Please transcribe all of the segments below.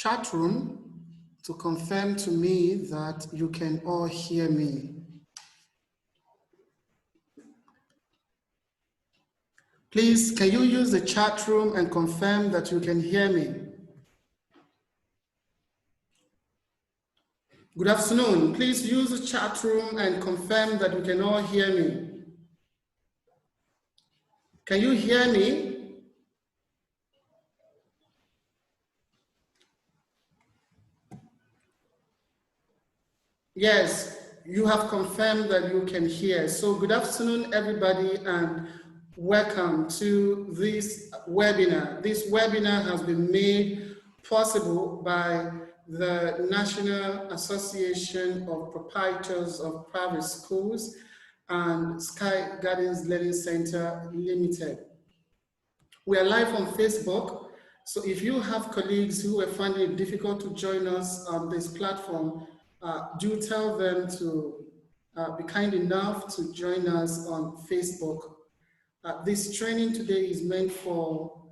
chat room to confirm to me that you can all hear me. Please, can you use the chat room and confirm that you can hear me? Good afternoon. Please use the chat room and confirm that you can all hear me. Can you hear me? Yes, you have confirmed that you can hear. So good afternoon, everybody, and welcome to this webinar. This webinar has been made possible by the National Association of Proprietors of Private Schools and Skygardens Learning Center Limited. We are live on Facebook, so if you have colleagues who are finding it difficult to join us on this platform, do tell them to be kind enough to join us on Facebook. This training today is meant for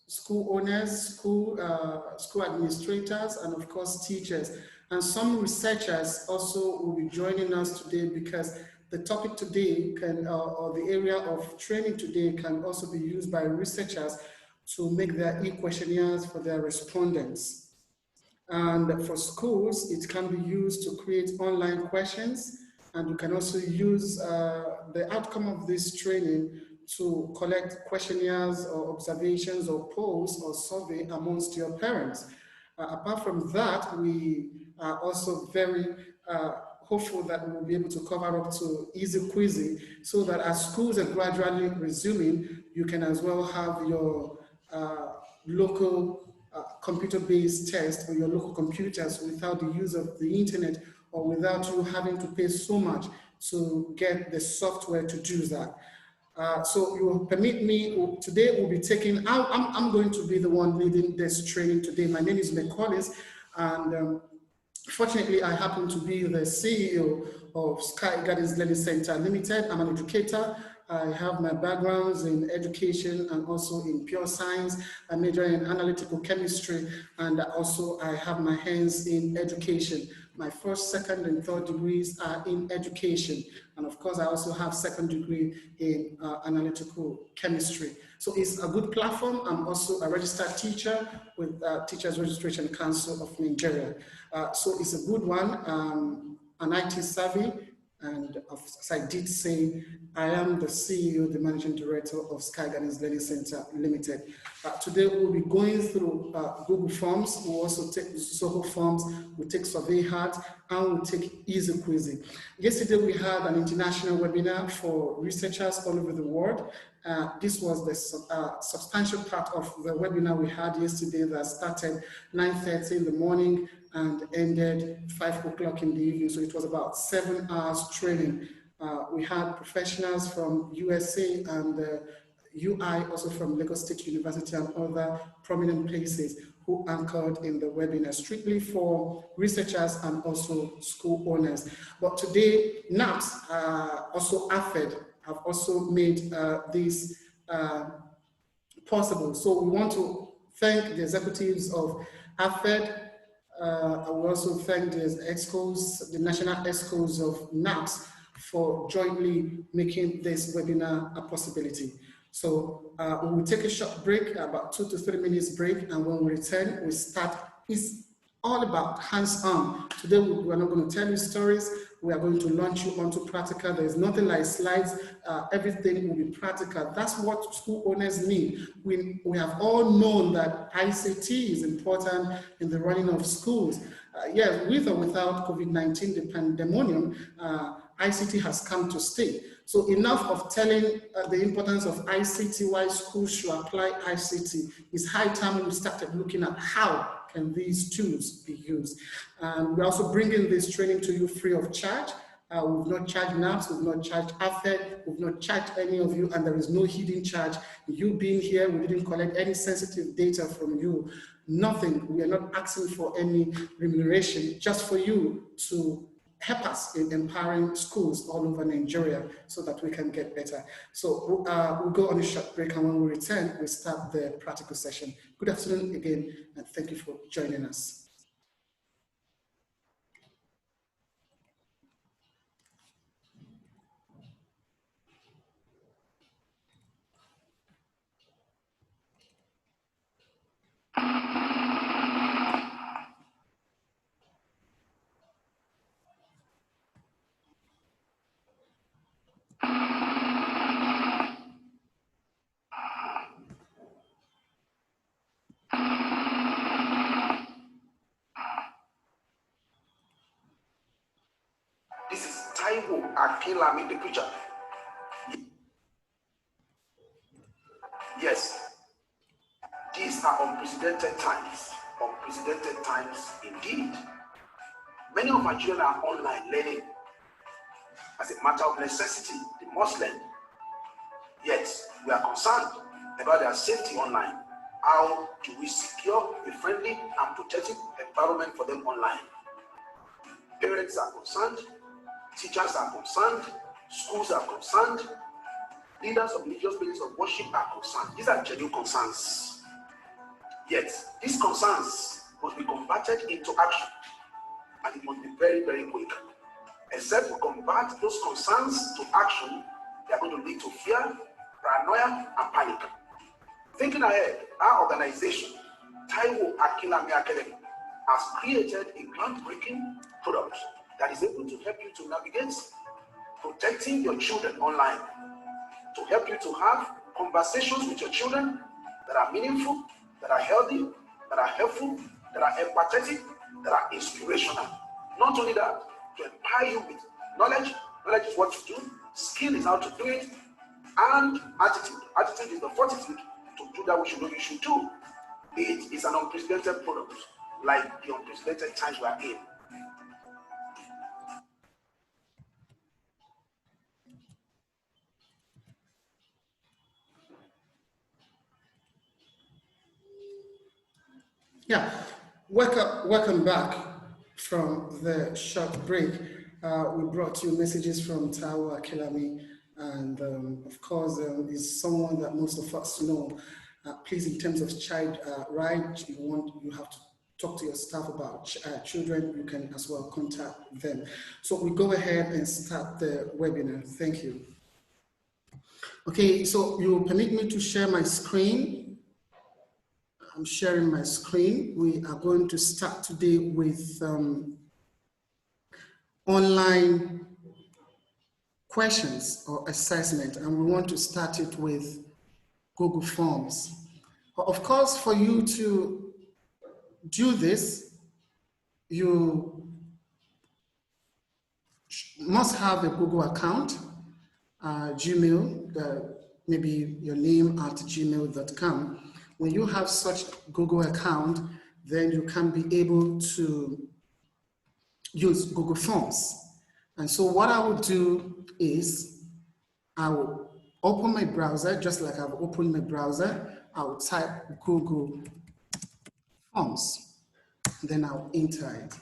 school owners, school administrators, and of course teachers. And some researchers also will be joining us today because the topic today can, or the area of training today can also be used by researchers to make their e-questionnaires for their respondents. And for schools, it can be used to create online questions, and you can also use the outcome of this training to collect questionnaires or observations or polls or survey amongst your parents. Apart from that, we are also very hopeful that we will be able to cover up to easy quizzy so that as schools are gradually resuming, you can as well have your local computer-based test on your local computers without the use of the internet or without you having to pay so much to get the software to do that. So you will permit me, today we'll be taking, I'm going to be the one leading this training today. My name is McCollins, and fortunately I happen to be the CEO of Skygardens Learning Center Limited. I'm an educator. I have my backgrounds in education and also in pure science. I major in analytical chemistry, and also I have my hands in education. My first, second, and third degrees are in education. And of course, I also have second degree in analytical chemistry. So it's a good platform. I'm also a registered teacher with Teachers Registration Council of Nigeria. So it's a good one, an IT savvy. And as I did say, I am the CEO, the Managing Director of Skygardens Learning Center Limited. Today we'll be going through Google Forms. We'll also take Zoho Forms, we'll take Survey Hat, and we'll take Easy Quizzy. Yesterday we had an international webinar for researchers all over the world. This was the substantial part of the webinar we had yesterday that started 9:30 in the morning and ended 5 o'clock in the evening. So it was about 7 hours training. We had professionals from USA and UI, also from Lagos State University and other prominent places who anchored in the webinar, strictly for researchers and also school owners. But today, NAPS, also AFED, have also made this possible. So we want to thank the executives of AFED. I will also thank the EXCOs, the national EXCOs of NAPS for jointly making this webinar a possibility. So we will take a short break, about 2 to 3 minutes break, and when we return, we start. It's all about hands-on. Today we're not going to tell you stories. We are going to launch you onto practical. There is nothing like slides. Everything will be practical. That's what school owners need. We have all known that ICT is important in the running of schools. Yes, with or without COVID-19, the pandemonium, ICT has come to stay. So enough of telling the importance of ICT, why schools should apply ICT. It's high time we started looking at how can these tools be used. We're also bringing this training to you free of charge. We've not charged NAPS, we've not charged AFED, we've not charged any of you, and there is no hidden charge. You being here, we didn't collect any sensitive data from you. Nothing. We are not asking for any remuneration, just for you to help us in empowering schools all over Nigeria so that we can get better. So we'll go on a short break, and when we return, we start the practical session. Good afternoon again, and thank you for joining us. Taiwo Akinlami, the preacher. Yes, these are unprecedented times indeed. Many of my children are online learning as a matter of necessity. They must learn. Yet, we are concerned about their safety online. How do we secure a friendly and protective environment for them online? Parents are concerned, teachers are concerned, schools are concerned, leaders of religious places of worship are concerned. These are genuine concerns. Yet, these concerns must be converted into action, and it must be very, very quick. Except we convert those concerns to action, they are going to lead to fear, paranoia, and panic. Thinking ahead, our organization, Taiwo Akinlami Academy, has created a groundbreaking product that is able to help you to navigate protecting your children online, to help you to have conversations with your children that are meaningful, that are healthy, that are helpful, that are empathetic, that are inspirational. Not only that, to empower you with knowledge. Knowledge is what to do, skill is how to do it, and attitude. Attitude is the fortitude to do that which you know you should do. It is an unprecedented product, like the unprecedented times we are in. Yeah, welcome back from the short break. We brought you messages from Taiwo Akinlami, and of course, is someone that most of us know. Please, in terms of child right, you have to talk to your staff about children. You can as well contact them. So we go ahead and start the webinar. Thank you. Okay, so you permit me to share my screen. I'm sharing my screen. We are going to start today with online questions or assessment, and we want to start it with Google Forms. Of course, for you to do this, you must have a Google account, Gmail, maybe your name at gmail.com. When you have such Google account, then you can be able to use Google Forms. And so what I will do is I will open my browser, just like I've opened my browser. I will type Google Forms, then I'll enter it.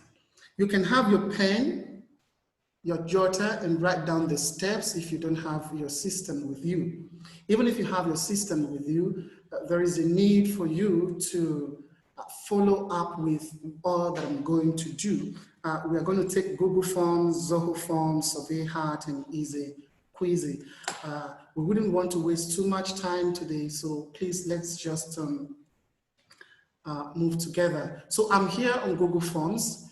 You can have your pen, your jotter, and write down the steps if you don't have your system with you. Even if you have your system with you, there is a need for you to follow up with all that I'm going to do. We are going to take Google Forms, Zoho Forms, Survey Heart, and Easy Queasy. We wouldn't want to waste too much time today, so please let's just move together. So I'm here on Google Forms.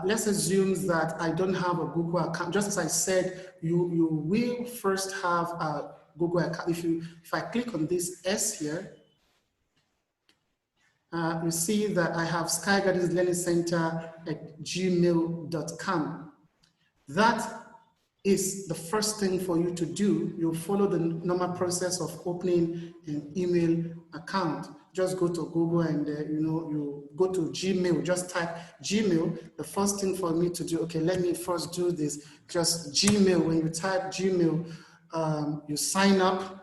Let's assume that I don't have a Google account. Just as I said, you will first have a Google account. If I click on this S here, you see that I have Skygardens Learning Center at gmail.com. That is the first thing for you to do. You'll follow the normal process of opening an email account. Just go to Google and you go to Gmail, just type Gmail. The first thing for me to do, okay, let me first do this, just Gmail. When you type Gmail, you sign up.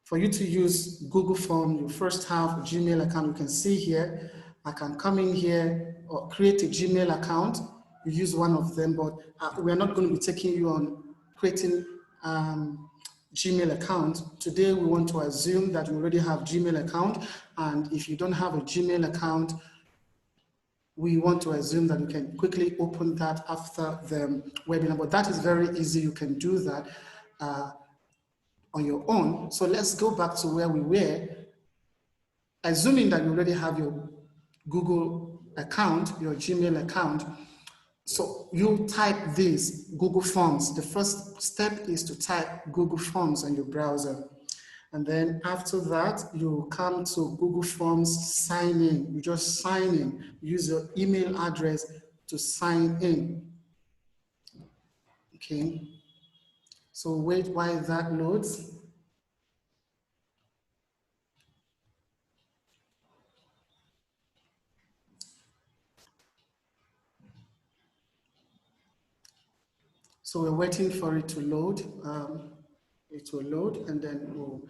For you to use Google Form, you first have a Gmail account. You can see here, I can come in here or create a Gmail account. You use one of them, but we are not going to be taking you on creating Gmail account. Today, we want to assume that you already have Gmail account. And if you don't have a Gmail account, we want to assume that you can quickly open that after the webinar. But that is very easy. You can do that on your own. So let's go back to where we were. Assuming that you already have your Google account, your Gmail account, so you type this Google Forms. The first step is to type Google Forms on your browser. And then after that, you come to Google Forms, sign in. You just sign in, use your email address to sign in. Okay, so wait while that loads. So we're waiting for it to load. It will load and then we'll.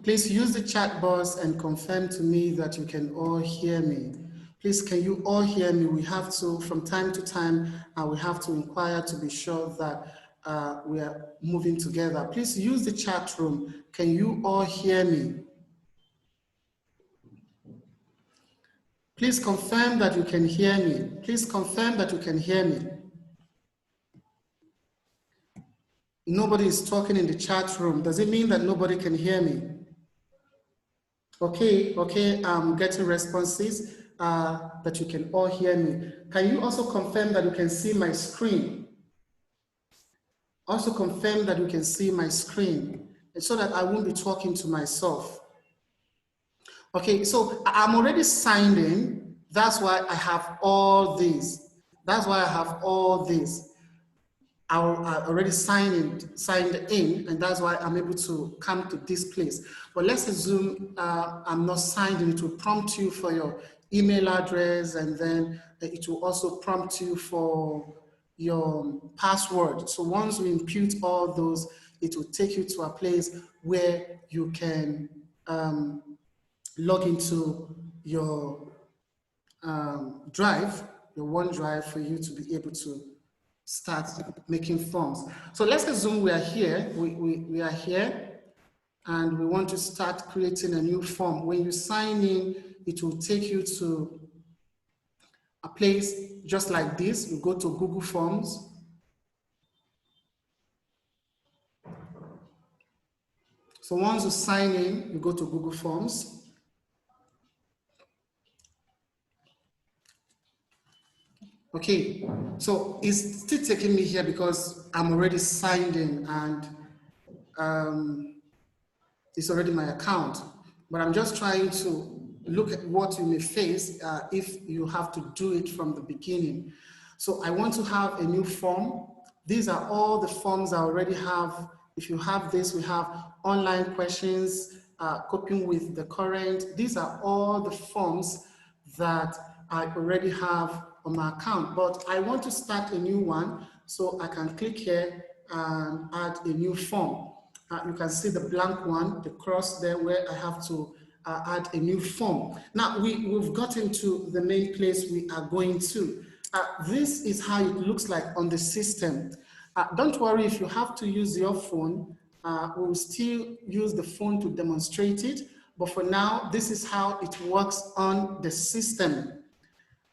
Please use the chat box and confirm to me that you can all hear me. Please, can you all hear me? We have to, from time to time, we have to inquire to be sure that we are moving together. Please use the chat room. Can you all hear me? Please confirm that you can hear me. Please confirm that you can hear me. Nobody is talking in the chat room. Does it mean that nobody can hear me? Okay, I'm getting responses that you can all hear me. Can you also confirm that you can see my screen? Also confirm that you can see my screen so that I won't be talking to myself. Okay, so I'm already signed in. That's why I have all these. That's why I have all these. I already signed in, and that's why I'm able to come to this place. But let's assume I'm not signed in. It will prompt you for your email address, and then it will also prompt you for your password. So once we impute all those, it will take you to a place where you can log into your drive, your OneDrive, for you to be able to start making forms. So let's assume we are here, we are here, and we want to start creating a new form. When you sign in, it will take you to a place just like this. You go to Google Forms. So once you sign in, you go to Google Forms. Okay, so it's still taking me here because I'm already signed in and it's already my account. But I'm just trying to look at what you may face if you have to do it from the beginning. So I want to have a new form. These are all the forms I already have. If you have this, we have online questions, coping with the current. These are all the forms that I already have on my account, but I want to start a new one, so I can click here and add a new form. You can see the blank one, the cross there where I have to add a new form. Now we've gotten to the main place we are going to. This is how it looks like on the system. Don't worry if you have to use your phone, we will still use the phone to demonstrate it, but for now, this is how it works on the system.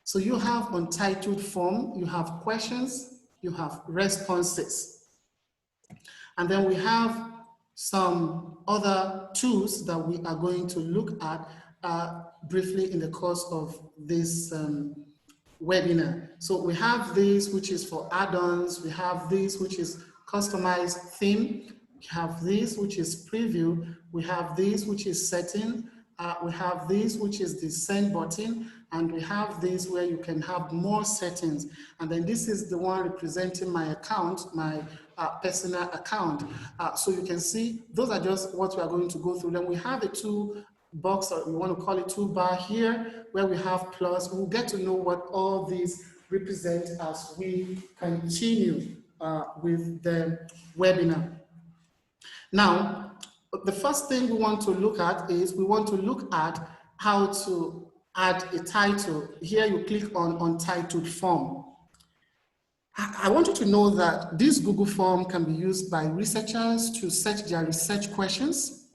So you have untitled form, you have questions, you have responses. And then we have some other tools that we are going to look at briefly in the course of this webinar. So we have this, which is for add-ons. We have this, which is customized theme. We have this, which is preview. We have this, which is setting. We have this, which is the send button. And we have this where you can have more settings. And then this is the one representing my account, my personal account. So you can see those are just what we are going to go through. Then we have a toolbox, or we want to call it toolbar here, where we have plus. We'll get to know what all these represent as we continue with the webinar. Now, the first thing we want to look at is we want to look at how to add a title. Here you click on untitled form. I want you to know that this Google form can be used by researchers to search their research questions.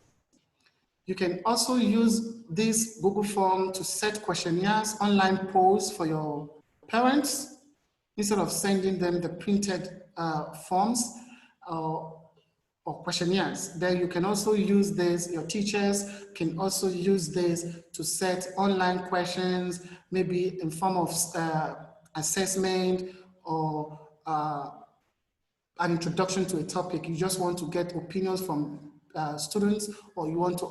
You can also use this Google form to set questionnaires, online polls for your parents, instead of sending them the printed forms or questionnaires. Then you can also use this, your teachers can also use this to set online questions, maybe in form of assessment or an introduction to a topic. You just want to get opinions from students, or you want to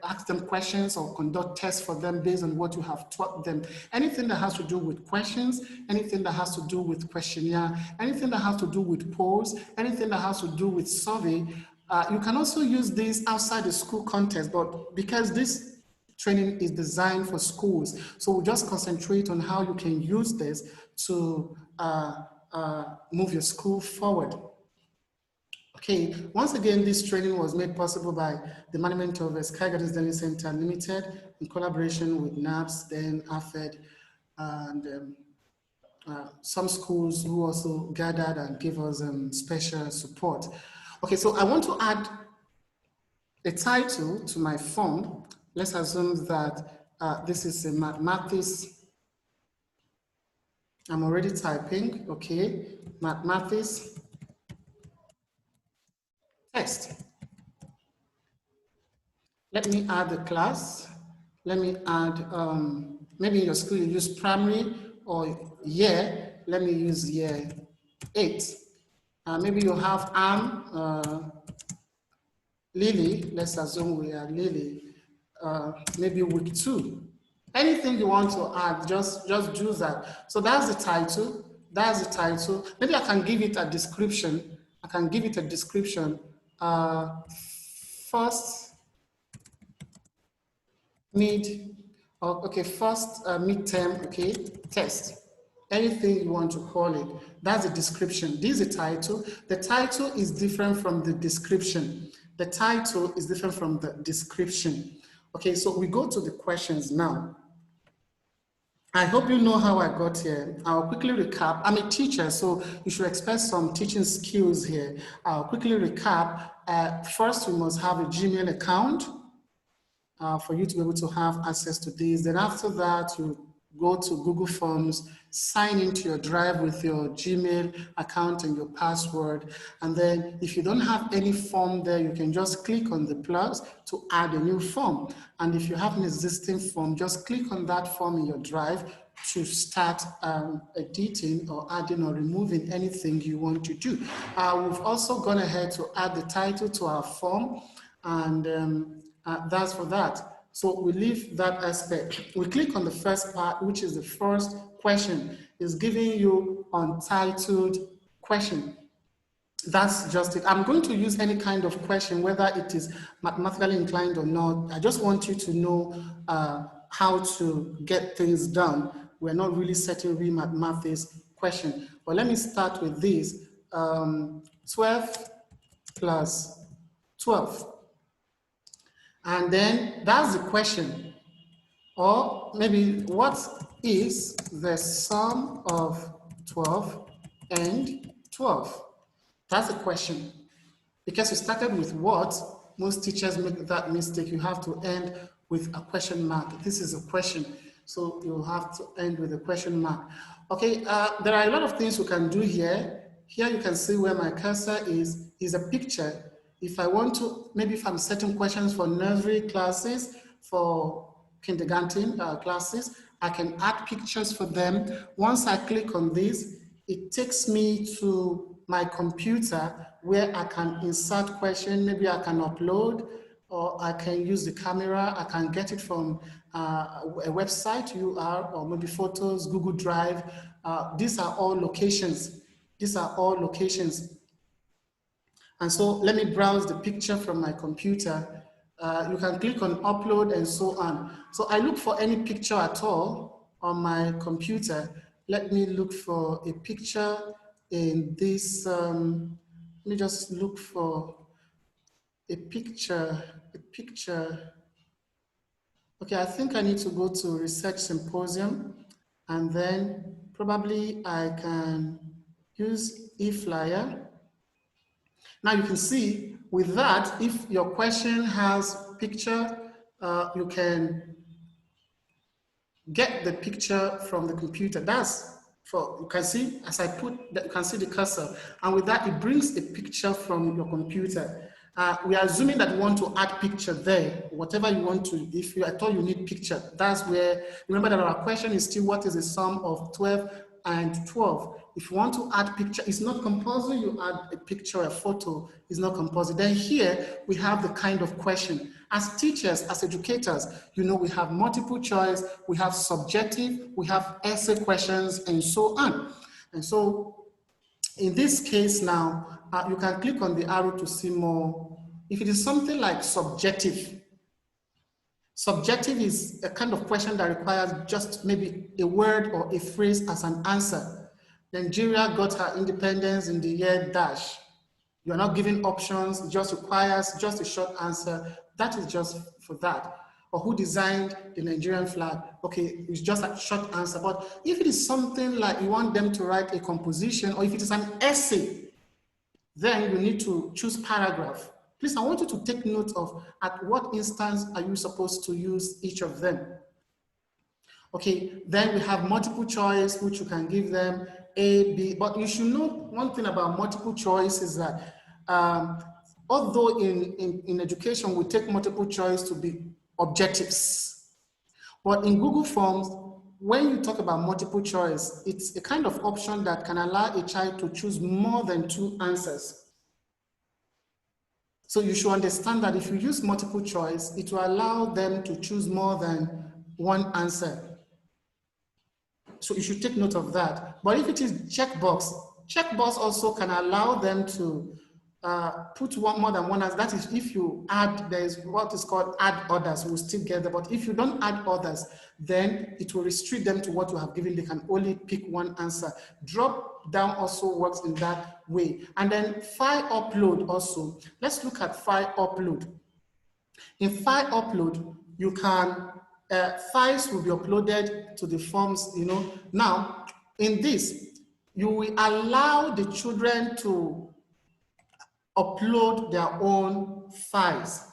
ask them questions or conduct tests for them based on what you have taught them. Anything that has to do with questions, anything that has to do with questionnaire, anything that has to do with polls, anything that has to do with survey. You can also use this outside the school context, but because this training is designed for schools, so we'll just concentrate on how you can use this to move your school forward. Okay, once again, this training was made possible by the management of Skygardens Learning Center Limited in collaboration with NAPS, then AFED, and some schools who also gathered and gave us special support. Okay, so I want to add a title to my form. Let's assume that this is a mathematics. I'm already typing, okay, mathematics test. Let me add the class. Let me add, maybe in your school you use primary or year. Let me use year 8. Maybe you have Lily. Let's assume we are Lily. Maybe week 2. Anything you want to add, just do that. So that's the title. That's the title. Maybe I can give it a description. I can give it a description. First midterm, okay, test. Anything you want to call it. That's the description. This is the title. The title is different from the description. The title is different from the description. Okay, so we go to the questions now. I hope you know how I got here. I'll quickly recap. I'm a teacher, so you should expect some teaching skills here. I'll quickly recap. First, we must have a Gmail account for you to be able to have access to this. Then after that, you go to Google Forms, sign into your Drive with your Gmail account and your password. And then if you don't have any form there, you can just click on the plus to add a new form. And if you have an existing form, just click on that form in your Drive to start editing or adding or removing anything you want to do. We've also gone ahead to add the title to our form, and that's for that. So we leave that aspect. We click on the first part, which is the first question. It's giving you untitled question. That's just it. I'm going to use any kind of question, whether it is mathematically inclined or not. I just want you to know how to get things done. We're not really setting real mathematics question. But let me start with this. 12 plus 12. And then that's the question. Or maybe what is the sum of 12 and 12? That's the question. Because you started with what, most teachers make that mistake. You have to end with a question mark. This is a question, so you have to end with a question mark. Okay, there are a lot of things you can do here. Here you can see where my cursor is a picture. If I want to, maybe if I'm setting questions for nursery classes, for kindergarten classes, I can add pictures for them. Once I click on this, it takes me to my computer where I can insert question. Maybe I can upload, or I can use the camera. I can get it from a website URL, or maybe photos, Google Drive. These are all locations. These are all locations. And so let me browse the picture from my computer. You can click on upload and so on. So I look for any picture at all on my computer. Let me look for a picture in this, let me just look for a picture. Okay, I think I need to go to Research Symposium, and then probably I can use eFlyer. Now you can see with that, if your question has picture, you can get the picture from the computer. That's for, you can see, as I put, you can see the cursor. And with that, it brings a picture from your computer. We are assuming that you want to add picture there, whatever you want to, if you at all you need picture, that's where, remember that our question is still what is the sum of 12 and 12. if you want to add picture, it's not compulsory you add a picture, a photo, it's not compulsory. Then here we have the kind of question. As teachers, as educators, you know, we have multiple choice, we have subjective, we have essay questions, and so on. And so in this case now, you can click on the arrow to see more. If it is something like subjective, subjective is a kind of question that requires just maybe a word or a phrase as an answer. Nigeria got her independence in the year dash. You're not giving options, it just requires just a short answer. That is just for that. Or who designed the Nigerian flag? Okay, it's just a short answer. But if it is something like you want them to write a composition, or if it is an essay, then you need to choose paragraph. Please, I want you to take note of at what instance are you supposed to use each of them. Okay, then we have multiple choice, which you can give them A, B, but you should know one thing about multiple choice is that although in education we take multiple choice to be objectives, but in Google Forms, when you talk about multiple choice, it's a kind of option that can allow a child to choose more than 2 answers. So you should understand that if you use multiple choice, it will allow them to choose more than 1 answer. So you should take note of that. But if it is checkbox, checkbox also can allow them to put more than 1 answer. That is if you add, there is what is called add others, we'll still get there. But if you don't add others, then it will restrict them to what you have given. They can only pick 1 answer. Drop down also works in that way. And then file upload also. Let's look at file upload. In file upload, you can, files will be uploaded to the forms, you know. Now, in this, you will allow the children to upload their own files.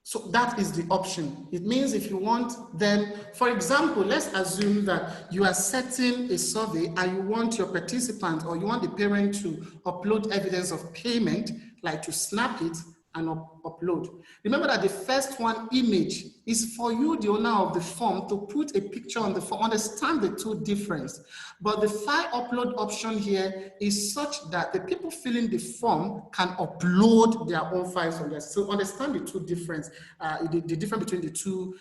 So that is the option. It means if you want them, for example, let's assume that you are setting a survey and you want your participant or you want the parent to upload evidence of payment, like to snap it and upload. Remember that the first one, image, is for you, the owner of the form, to put a picture on the form, understand the 2 difference. But the file upload option here is such that the people filling the form can upload their own files on there. So understand the 2 difference, the difference between the 2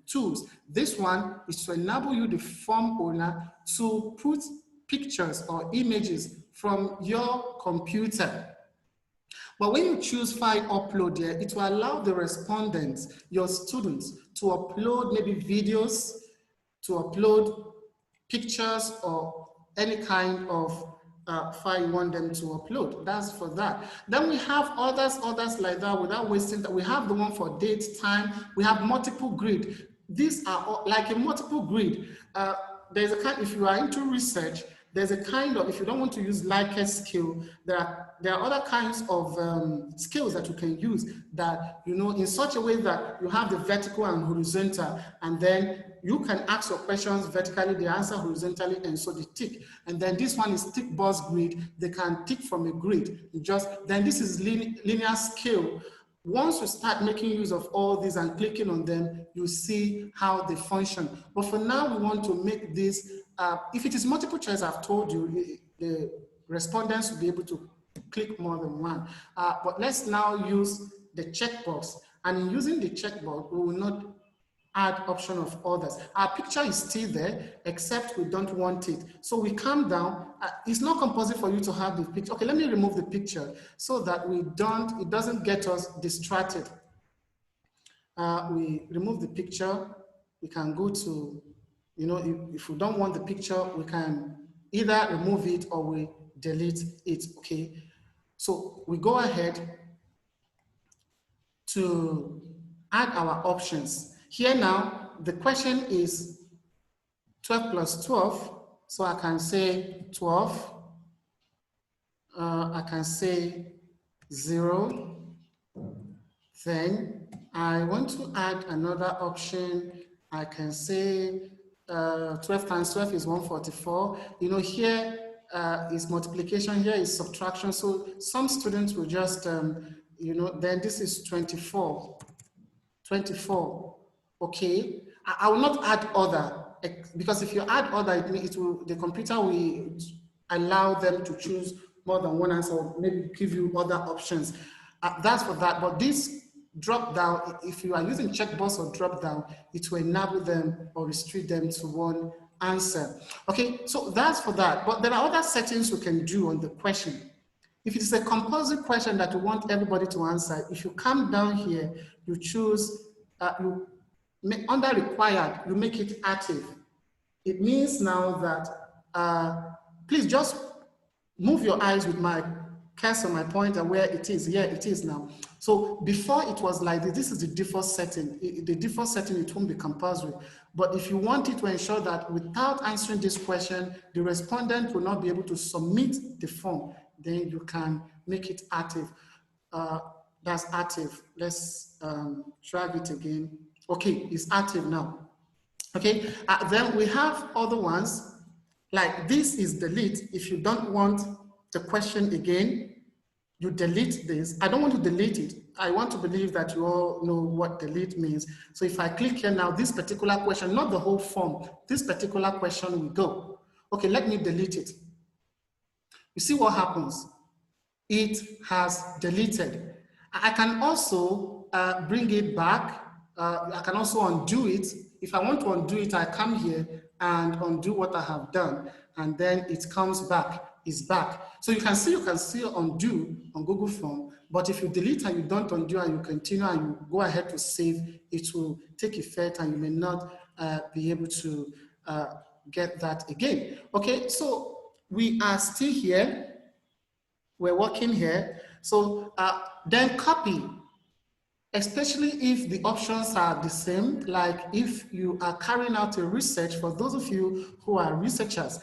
tools. This one is to enable you, the form owner, to put pictures or images from your computer. But when you choose file upload here, it will allow the respondents, your students, to upload maybe videos, to upload pictures or any kind of file you want them to upload. That's for that. Then we have others like that without wasting that. We have the one for date, time. We have multiple grid. These are all, like a multiple grid. There's a kind, if you are into research, there's a kind of, if you don't want to use Likert skill, there are other kinds of skills that you can use that, you know, in such a way that you have the vertical and horizontal, and then you can ask your questions vertically, they answer horizontally, and so they tick. And then this one is tick box grid. They can tick from a grid. Then this is linear scale. Once you start making use of all these and clicking on them, you see how they function. But for now, we want to make this, if it is multiple choice, I've told you, the respondents will be able to click more than 1. But let's now use the checkbox. And in using the checkbox, we will not add option of others. Our picture is still there, except we don't want it. So we come down. It's not compulsory for you to have the picture. Okay, let me remove the picture so that it doesn't get us distracted. We remove the picture. We can go to, you know, if we don't want the picture, we can either remove it or we delete it, okay? So we go ahead to add our options. Here now, the question is 12 plus 12. So I can say 12. I can say 0. Then I want to add another option. I can say 12 times 12 is 144. You know, here is multiplication, here is subtraction. So some students will just, you know, then this is 24. 24. Okay, I will not add other because if you add other, it will, the computer will allow them to choose more than one answer, or maybe give you other options. That's for that. But this drop down, if you are using checkbox or drop down, it will enable them or restrict them to one answer. Okay, so that's for that. But there are other settings you can do on the question. If it is a compulsory question that you want everybody to answer, if you come down here, you choose, under required, you make it active. It means now that, please just move your eyes with my cursor, my pointer, where it is. Yeah, it is now. So before it was like this, this is the default setting. The default setting, it won't be compulsory. But if you want it to ensure that without answering this question, the respondent will not be able to submit the form, then you can make it active. That's active. Let's drag it again. Okay, it's active now. Okay, then we have other ones, like this is delete. If you don't want the question again, you delete this. I don't want to delete it. I want to believe that you all know what delete means. So if I click here now, this particular question, not the whole form, this particular question will go. Okay, let me delete it. You see what happens? It has deleted. I can also bring it back. I can also undo it. If I want to undo it, I come here and undo what I have done, and then it comes back, it's back. So you can see undo on Google Form, but if you delete and you don't undo and you continue and you go ahead to save, it will take effect and you may not be able to get that again. Okay, so we are still here. We're working here. So then copy, especially if the options are the same, like if you are carrying out a research, for those of you who are researchers,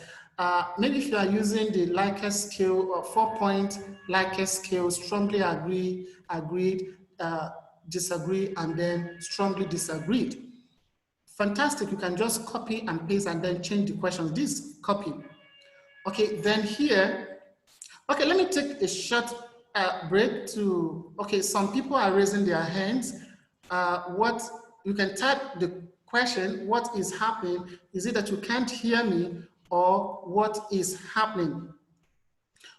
maybe if you are using the Likert scale or 4-point Likert scale, strongly agree, agreed, disagree, and then strongly disagreed. Fantastic, you can just copy and paste and then change the questions. This copy. Okay, then here, okay, let me take a short break to, okay, some people are raising their hands. What, you can type the question, what is happening? Is it that you can't hear me or what is happening?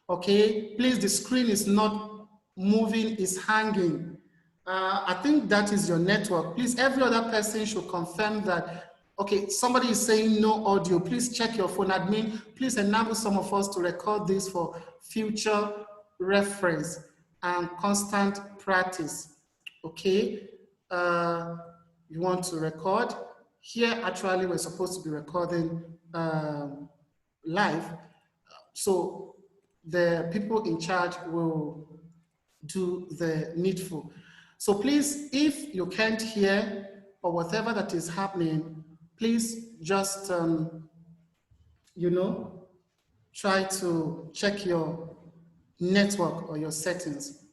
Okay, please, the screen is not moving, it's hanging. I think that is your network. Please, every other person should confirm that, okay, somebody is saying no audio. Please check your phone. Admin, please enable some of us to record this for future reference and constant practice. Okay, you want to record? Here, actually, we're supposed to be recording live. So the people in charge will do the needful. So please, if you can't hear or whatever that is happening, please just, you know, try to check your network or your settings.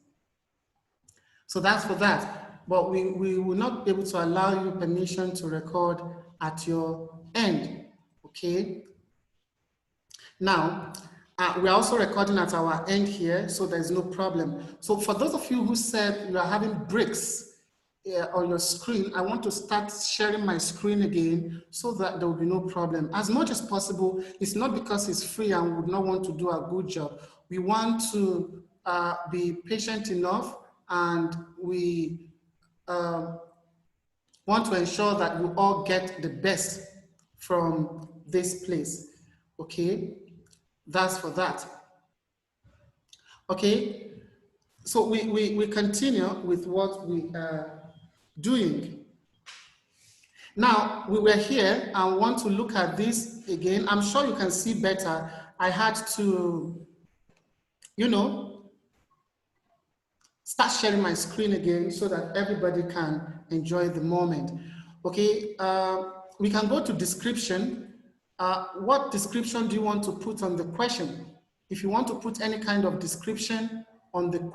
So that's for that. But we will not be able to allow you permission to record at your end, okay? Now, we're also recording at our end here, so there's no problem. So for those of you who said you are having breaks on your screen, I want to start sharing my screen again so that there will be no problem. As much as possible, it's not because it's free and we would not want to do a good job. We want to be patient enough, and we want to ensure that we all get the best from this place, okay? That's for that. Okay, so we continue with what we are doing. Now, we were here and want to look at this again. I'm sure you can see better. I had to, you know, start sharing my screen again so that everybody can enjoy the moment. Okay, we can go to description. What description do you want to put on the question? If you want to put any kind of description on the